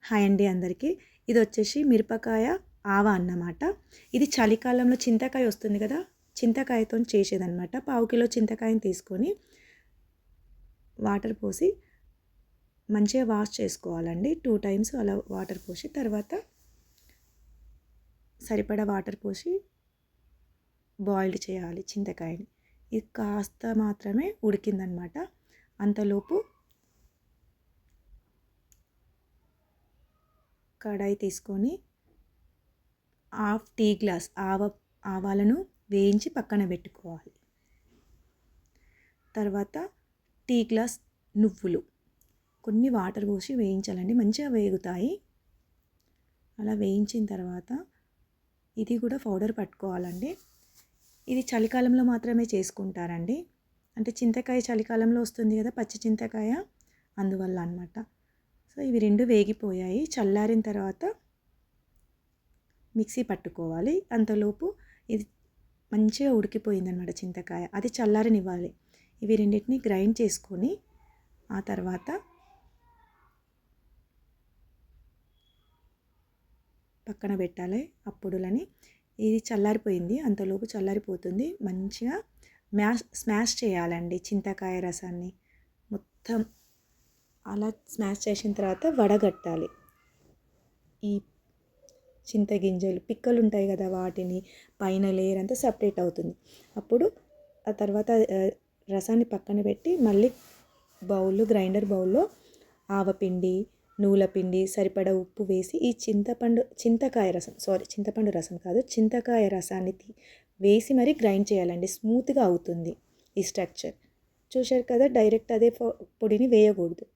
Hi అండి అందరికీ. ఇది వచ్చేసి మిరపకాయ ఆవా అన్నమాట. ఇది చలికాలంలో చింతకాయ వస్తుంది కదా, చింతకాయతో చేసేదన్నమాట. పావు కిలో చింతకాయని తీసుకొని వాటర్ పోసి మంచిగా వాష్ చేసుకోవాలండి. 2 టైమ్స్ అలా వాటర్ పోసి తర్వాత సరిపడా వాటర్ పోసి బాయిల్డ్ చేయాలి చింతకాయని. ఇది కాస్త మాత్రమే ఉడికిందనమాట. అంతలోపు కడాయి తీసుకొని హాఫ్ టీ గ్లాస్ ఆవాలను వేయించి పక్కన పెట్టుకోవాలి. తర్వాత టీ గ్లాస్ నువ్వులు కొన్ని వాటర్ పోసి వేయించాలండి, మంచిగా వేగుతాయి. అలా వేయించిన తర్వాత ఇది కూడా పౌడర్ పట్టుకోవాలండి. ఇది చలికాలంలో మాత్రమే చేసుకుంటారండి. అంటే చింతకాయ చలికాలంలో వస్తుంది కదా, పచ్చి చింతకాయ, అందువల్ల అన్నమాట. సో ఇవి రెండు వేగిపోయాయి. చల్లారిన తర్వాత మిక్సీ పట్టుకోవాలి. అంతలోపు ఇది మంచిగా ఉడికిపోయిందనమాట చింతకాయ, అది చల్లారనివ్వాలి. ఇవి రెండింటిని గ్రైండ్ చేసుకొని ఆ తర్వాత పక్కన పెట్టాలి. అప్పుడులని ఇది చల్లారిపోయింది, అంతలోపు చల్లారిపోతుంది. మంచిగా స్మాష్ చేయాలండి చింతకాయ రసాన్ని మొత్తం. అలా స్మాష్ చేసిన తర్వాత వడగట్టాలి. ఈ చింతగింజలు పిక్కలు ఉంటాయి కదా, వాటిని పైన లేయర్ అంతా సపరేట్ అవుతుంది. అప్పుడు ఆ తర్వాత రసాన్ని పక్కన పెట్టి మళ్ళీ గ్రైండర్ బౌల్లో ఆవపిండి, నువ్వుల పిండి, సరిపడా ఉప్పు వేసి ఈ చింతకాయ రసాన్ని వేసి మరీ గ్రైండ్ చేయాలండి. స్మూత్గా అవుతుంది ఈ స్ట్రక్చర్. చూశారు కదా, డైరెక్ట్ అదే పొడిని వేయకూడదు.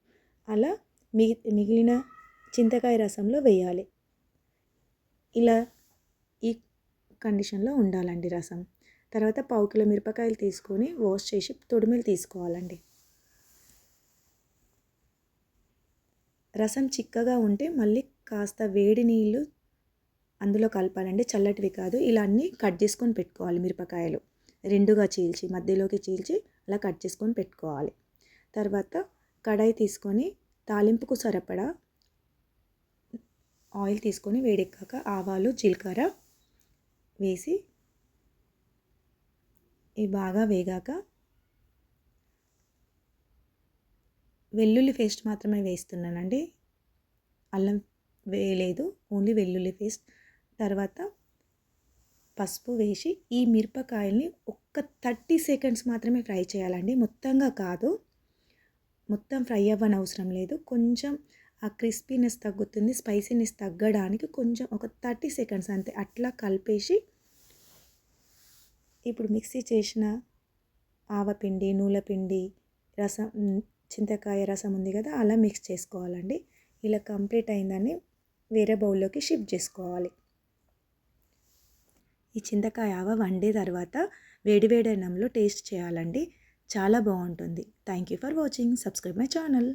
అలా మిగిలిన చింతకాయ రసంలో వేయాలి. ఇలా ఈ కండిషన్లో ఉండాలండి రసం. తర్వాత పావు కిలో మిరపకాయలు తీసుకొని వాష్ చేసి తొడిమెలు తీసుకోవాలండి. రసం చిక్కగా ఉంటే మళ్ళీ కాస్త వేడి నీళ్ళు అందులో కలపాలండి, చల్లటివి కాదు. ఇలా అన్నీ కట్ చేసుకొని పెట్టుకోవాలి. మిరపకాయలు రెండుగా చీల్చి మధ్యలోకి చీల్చి అలా కట్ చేసుకొని పెట్టుకోవాలి. తర్వాత కడాయి తీసుకొని తాలింపుకు సరిపడా ఆయిల్ తీసుకొని వేడెక్కాక ఆవాలు, జీలకర్ర వేసి ఇవి బాగా వేగాక వెల్లుల్లి పేస్ట్ మాత్రమే వేస్తున్నానండి, అల్లం వేయలేదు, ఓన్లీ వెల్లుల్లి పేస్ట్. తర్వాత పసుపు వేసి ఈ మిరపకాయల్ని ఒక్క 30 సెకండ్స్ మాత్రమే ఫ్రై చేయాలండి, మొత్తంగా కాదు. మొత్తం ఫ్రై అవ్వని అవసరం లేదు. కొంచెం ఆ క్రిస్పీనెస్ తగ్గుతుంది, స్పైసీనెస్ తగ్గడానికి కొంచెం ఒక 30 సెకండ్స్ అంతే. అట్లా కలిపేసి ఇప్పుడు మిక్సీ చేసిన ఆవపిండి, నువ్వుల పిండి, రసం, చింతకాయ రసం ఉంది కదా, అలా మిక్స్ చేసుకోవాలండి. ఇలా కంప్లీట్ అయిందని వేరే బౌల్లోకి షిఫ్ట్ చేసుకోవాలి. ఈ చింతకాయ ఆవ వండే తర్వాత వేడివేడి అన్నంలో టేస్ట్ చేయాలండి, చాలా బాగుంటుంది. Thank you for watching. Subscribe my channel.